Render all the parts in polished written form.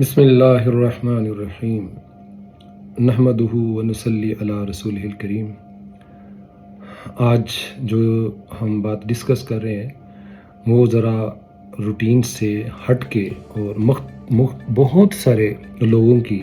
بسم اللہ الرحمن الرحیم نحمدہ ونصلی علی رسولہ الکریم۔ آج جو ہم بات ڈسکس کر رہے ہیں وہ ذرا روٹین سے ہٹ کے اور بہت سارے لوگوں کی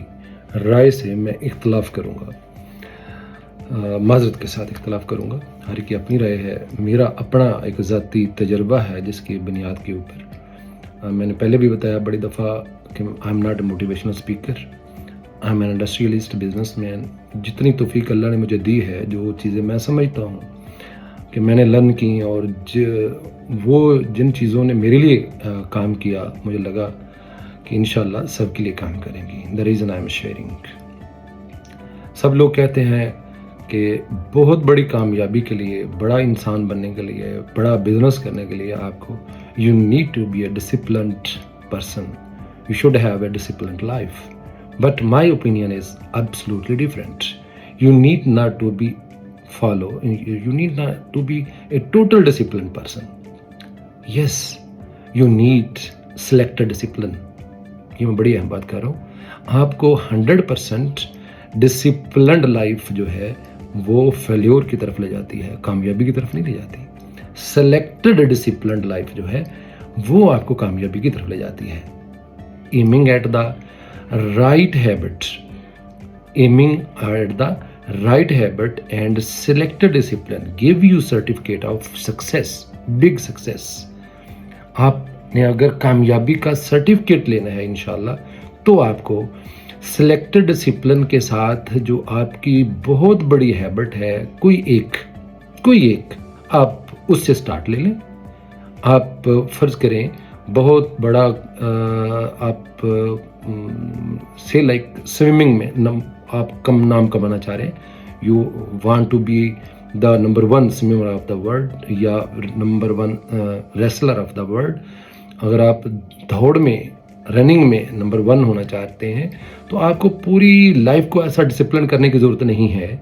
رائے سے میں اختلاف کروں گا، معذرت کے ساتھ اختلاف کروں گا۔ ہر کی اپنی رائے ہے، میرا اپنا ایک ذاتی تجربہ ہے جس کی بنیاد کے اوپر میں نے پہلے بھی بتایا بڑی دفعہ کہ I am not a motivational speaker, I am an industrialist, business man. جتنی توفیق اللہ نے مجھے دی ہے، جو چیزیں میں سمجھتا ہوں کہ میں نے لرن کی اور وہ جن چیزوں نے میرے لیے کام کیا، مجھے لگا کہ انشاءاللہ سب کے لیے کام کریں گی۔ The reason I am sharing. سب لوگ کہتے ہیں کہ بہت بڑی کامیابی کے لیے، بڑا انسان بننے کے لیے، بڑا بزنس کرنے کے لیے آپ کو you need to be a disciplined person, you should have a disciplined life. But my opinion is absolutely different. You need not to be you need not to be a total disciplined person. Yes, you need selected discipline. یہ میں بڑی اہم بات کر رہا ہوں۔ آپ کو 100% ڈسپلنڈ لائف جو ہے وہ فیلیور کی طرف لے جاتی ہے، کامیابی کی طرف نہیں لے جاتی۔ سلیکٹڈ ڈسپلنڈ لائف جو ہے وہ آپ کو کامیابی کی طرف لے جاتی ہے۔ aiming at the right habit and selected discipline give you certificate of success, big success. آپ نے اگر کامیابی کا سرٹیفکیٹ لینا ہے انشاءاللہ تو آپ کو سلیکٹڈ ڈسپلن کے ساتھ جو آپ کی بہت بڑی ہیبٹ ہے، کوئی ایک آپ اس سے سٹارٹ لے لیں۔ آپ فرض کریں بہت بڑا آپ سے لائک سوئمنگ میں آپ کم نام کمانا چاہ رہے ہیں، you want to be the number 1 swimmer of the world یا number 1 wrestler of the world. اگر آپ دوڑ میں، رننگ میں نمبر 1 ہونا چاہتے ہیں تو آپ کو پوری لائف کو ایسا ڈسپلن کرنے کی ضرورت نہیں ہے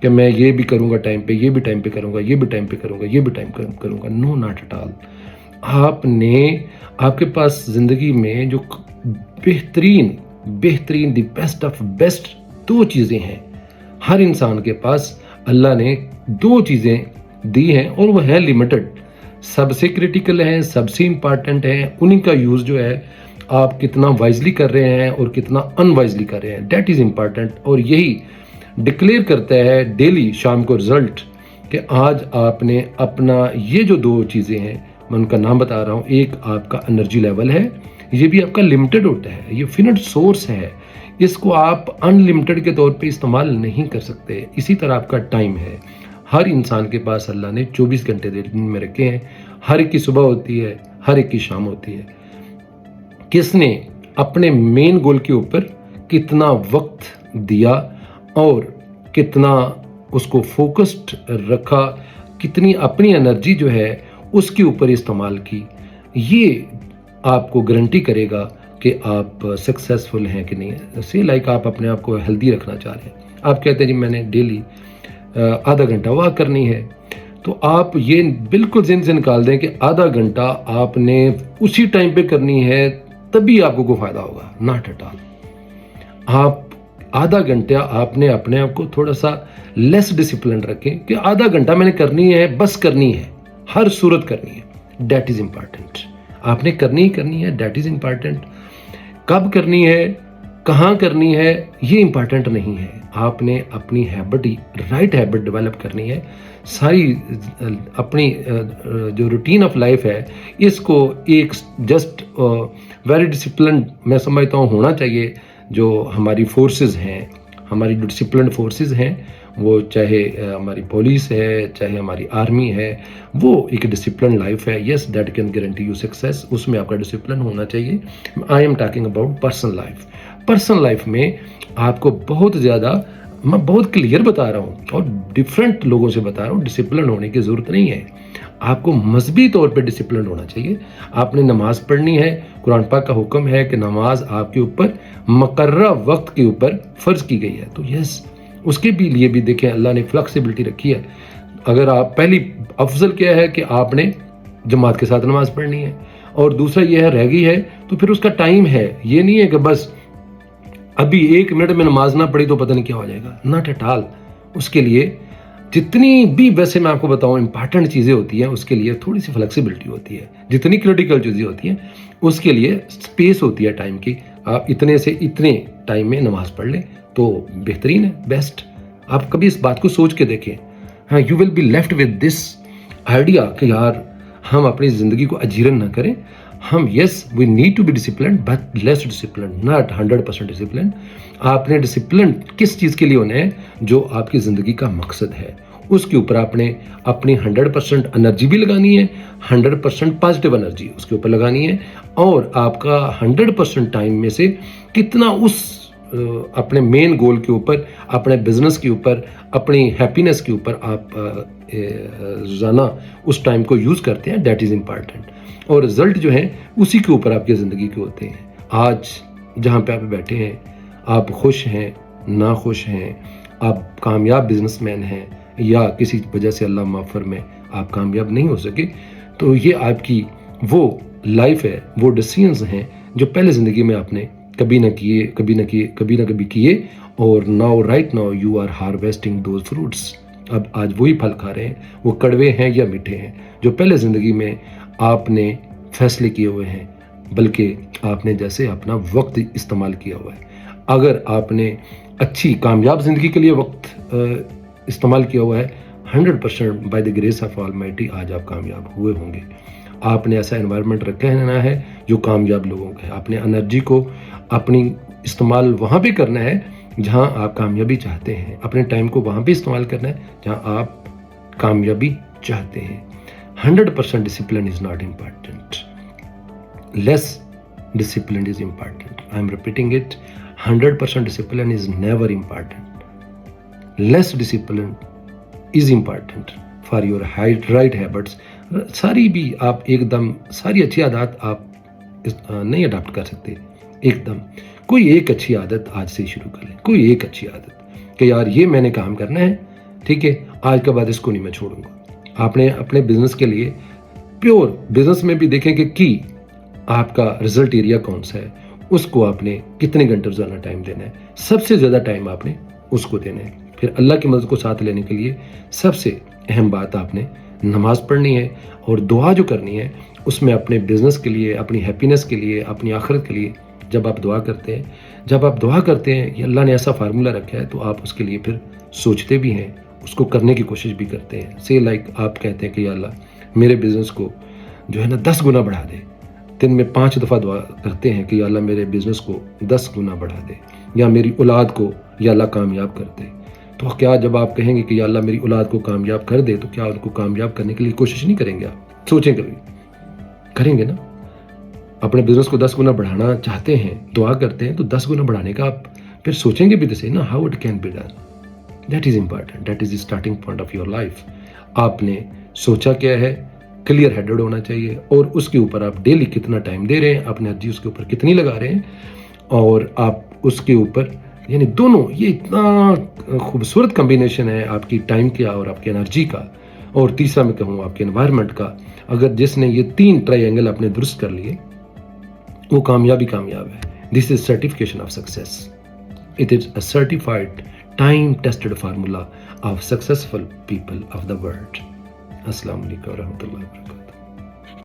کہ میں یہ بھی کروں گا ٹائم پہ، یہ بھی ٹائم پہ کروں گا، یہ بھی ٹائم پہ کروں گا، یہ بھی ٹائم کروں گا۔ نو، ناٹ ایٹ آل۔ آپ کے پاس زندگی میں جو بہترین دی بیسٹ آف بیسٹ 2 چیزیں ہیں۔ ہر انسان کے پاس اللہ نے 2 چیزیں دی ہیں اور وہ ہے لمیٹڈ، سب سے کریٹیکل ہیں، سب سے امپارٹنٹ ہیں۔ انہی کا یوز جو ہے آپ کتنا وائزلی کر رہے ہیں اور کتنا ان وائزلی کر رہے ہیں، دیٹ از امپارٹنٹ۔ اور یہی ڈکلیئر کرتا ہے ڈیلی شام کو رزلٹ کہ آج آپ نے اپنا یہ جو 2 چیزیں ہیں میں ان کا نام بتا رہا ہوں۔ ایک آپ کا انرجی لیول ہے، یہ بھی آپ کا لمیٹڈ ہوتا ہے، یہ فینٹ سورس ہے، اس کو آپ ان لمیٹڈ کے طور پہ استعمال نہیں کر سکتے۔ اسی طرح آپ کا ٹائم ہے، ہر انسان کے پاس اللہ نے 24 گھنٹے دن میں رکھے ہیں، ہر ایک کی صبح ہوتی ہے، ہر ایک کی شام ہوتی ہے۔ کس نے اپنے مین گول کے اوپر کتنا وقت دیا اور کتنا اس کو فوکسڈ رکھا، کتنی اپنی انرجی جو ہے اس کے اوپر استعمال کی، یہ آپ کو گارنٹی کرے گا کہ آپ سکسیسفل ہیں کہ نہیں۔ سی لائک آپ اپنے آپ کو ہیلدی رکھنا چاہ رہے ہیں، آپ کہتے ہیں جی میں نے ڈیلی آدھا گھنٹہ واک کرنی ہے، تو آپ یہ بالکل ذہن سے نکال دیں کہ آدھا گھنٹہ آپ نے اسی ٹائم پہ کرنی ہے، تبھی آپ کو کوئی فائدہ ہوگا۔ Not at all. آپ آدھا گھنٹہ آپ نے اپنے آپ کو تھوڑا سا لیس ڈسپلن رکھیں کہ آدھا گھنٹہ میں نے کرنی ہے، بس کرنی ہے، ہر صورت کرنی ہے، دیٹ از امپارٹنٹ۔ آپ نے کرنی ہے، دیٹ از امپارٹنٹ۔ کب کرنی ہے، کہاں کرنی ہے، یہ امپارٹنٹ نہیں ہے۔ آپ نے اپنی ہیبٹ، رائٹ ہیبٹ ڈیولپ کرنی ہے۔ ساری اپنی جو روٹین آف لائف ہے اس کو ایک جسٹ ویری ڈسپلنڈ میں سمجھتا ہوں ہونا چاہیے۔ جو ہماری فورسز ہیں، ہماری جو ڈسپلنڈ فورسز ہیں، وہ چاہے ہماری پولیس ہے، چاہے ہماری آرمی ہے، وہ ایک ڈسپلن لائف ہے۔ Yes, that can guarantee you success, اس میں آپ کا ڈسپلن ہونا چاہیے۔ I am talking about personal life. Personal life میں آپ کو بہت زیادہ، میں بہت کلیئر بتا رہا ہوں اور ڈفرینٹ لوگوں سے بتا رہا ہوں، ڈسپلن ہونے کی ضرورت نہیں ہے۔ آپ کو مذہبی طور پہ ڈسپلن ہونا چاہیے۔ آپ نے نماز پڑھنی ہے، قرآن پاک کا حکم ہے کہ نماز آپ کے اوپر مقررہ وقت کے اوپر فرض کی گئی ہے، تو یس، اس کے بھی لیے بھی دیکھیں اللہ نے فلیکسیبلٹی رکھی ہے۔ اگر آپ پہلی افضل کیا ہے کہ آپ نے جماعت کے ساتھ نماز پڑھنی ہے، اور دوسرا یہ ہے رہ گئی ہے تو پھر اس کا ٹائم ہے، یہ نہیں ہے کہ بس ابھی 1 منٹ میں نماز نہ پڑھی تو پتہ نہیں کیا ہو جائے گا. ناٹ ایٹ آل. اس کے لیے جتنی بھی ویسے میں آپ کو بتاؤں امپارٹنٹ چیزیں ہوتی ہیں اس کے لیے تھوڑی سی فلیکسیبلٹی ہوتی ہے. جتنی کریٹیکل چیزیں ہوتی ہیں اس کے لیے اسپیس ہوتی ہے ٹائم کی. آپ اتنے سے اتنے ٹائم میں نماز پڑھ لیں تو بہترین ہے, بیسٹ. آپ کبھی اس بات کو سوچ کے دیکھیں. ہاں, you will be left with this idea کہ یار ہم اپنی زندگی کو اجیرن نہ کریں. ہم yes we need to be disciplined but less disciplined, not 100% disciplined. آپ نے ڈسپلن کس چیز کے لیے ہونا ہے؟ جو آپ کی زندگی کا مقصد ہے اس کے اوپر آپ نے اپنی 100% انرجی بھی لگانی ہے, 100% پازیٹیو انرجی اس کے اوپر لگانی ہے, اور آپ کا 100% ٹائم میں سے کتنا اس اپنے مین گول کے اوپر, اپنے بزنس کے اوپر, اپنی ہیپینس کے اوپر آپ روزانہ اس ٹائم کو یوز کرتے ہیں, دیٹ از امپارٹنٹ. اور رزلٹ جو ہیں اسی کے اوپر آپ کی زندگی کے ہوتے ہیں. آج جہاں پہ آپ بیٹھے ہیں آپ خوش ہیں, ناخوش ہیں, آپ کامیاب بزنس مین ہیں یا کسی وجہ سے اللہ معاف فرمائے آپ کامیاب نہیں ہو سکے, تو یہ آپ کی وہ لائف ہے, وہ ڈیسیژنز ہیں جو پہلے زندگی میں آپ نے کبھی نہ کبھی کیے, اور now right now you are harvesting those fruits. اب آج وہی پھل کھا رہے ہیں, وہ کڑوے ہیں یا میٹھے ہیں, جو پہلے زندگی میں آپ نے فیصلے کیے ہوئے ہیں, بلکہ آپ نے جیسے اپنا وقت استعمال کیا ہوا ہے. اگر آپ نے اچھی کامیاب زندگی کے لیے وقت استعمال کیا ہوا ہے, 100% by the grace of Almighty آج آپ کامیاب ہوئے ہوں گے. آپ نے ایسا انوائرمنٹ رکھنا ہے جو کامیاب لوگوں کا ہے. آپ نے انرجی کو اپنی استعمال وہاں پہ کرنا ہے جہاں آپ کامیابی چاہتے ہیں, اپنے ٹائم کو وہاں پہ استعمال کرنا ہے جہاں آپ کامیابی چاہتے ہیں. 100% discipline is not important, less discipline is important. I am repeating it, 100% discipline is never important, less discipline is important for your right habits. ساری بھی آپ ایک دم ساری اچھی عادات آپ نہیں اڈاپٹ کر سکتے ایک دم. کوئی ایک اچھی عادت آج سے شروع کر لیں, کوئی ایک اچھی عادت کہ یار یہ میں نے کام کرنا ہے, ٹھیک ہے, آج کے بعد اس کو نہیں میں چھوڑوں گا. آپ نے اپنے بزنس کے لیے پیور بزنس میں بھی دیکھیں کہ کی آپ کا رزلٹ ایریا کون سا ہے, اس کو آپ نے کتنے گھنٹے روزانہ ٹائم دینا ہے, سب سے زیادہ ٹائم آپ نے اس کو دینا ہے. پھر اللہ کی مدد کو ساتھ لینے کے لیے سب سے اہم بات آپ نے نماز پڑھنی ہے, اور دعا جو کرنی ہے اس میں اپنے بزنس کے لیے, اپنی ہیپینس کے لیے, اپنی آخرت کے لیے. جب آپ دعا کرتے ہیں یہ اللہ نے ایسا فارمولہ رکھا ہے تو آپ اس کے لیے پھر سوچتے بھی ہیں, اس کو کرنے کی کوشش بھی کرتے ہیں. سے لائک آپ کہتے ہیں کہ یا اللہ میرے بزنس کو جو ہے نا 10 گنا بڑھا دے. دن میں 5 دفعہ دعا کرتے ہیں کہ یا اللہ میرے بزنس کو 10 گنا بڑھا دے, یا میری اولاد کو یا اللہ کامیاب کر دے. تو کیا جب آپ کہیں گے کہ یا اللہ میری اولاد کو کامیاب کر دے, تو کیا ان کو کامیاب کرنے کے لیے کوشش نہیں کریں گے؟ آپ سوچیں, کبھی کریں گے نا. اپنے بزنس کو 10 گنا بڑھانا چاہتے ہیں, دعا کرتے ہیں, تو 10 گنا بڑھانے کا آپ پھر سوچیں گے بھی تو صحیح نا, how it can be done. That is important, that is the starting point of your life. آپ نے سوچا کیا ہے, کلیئر ہیڈڈ ہونا چاہیے, اور اس کے اوپر آپ ڈیلی کتنا ٹائم دے رہے ہیں, اپنی انرجی اس کے اوپر کتنی لگا رہے ہیں, اور آپ اس کے اوپر یعنی دونوں, یہ اتنا خوبصورت کمبینیشن ہے آپ کی ٹائم کا اور آپ کی انرجی کا, اور تیسرا میں کہوں آپ کے انوائرمنٹ کا. اگر جس نے یہ 3 ٹرائی اینگل اپنے درست کر لیے وہ کامیاب ہے. This is certification of success. It is a certified time tested formula of successful people of the world. السلام علیکم ورحمۃ اللہ وبرکاتہ.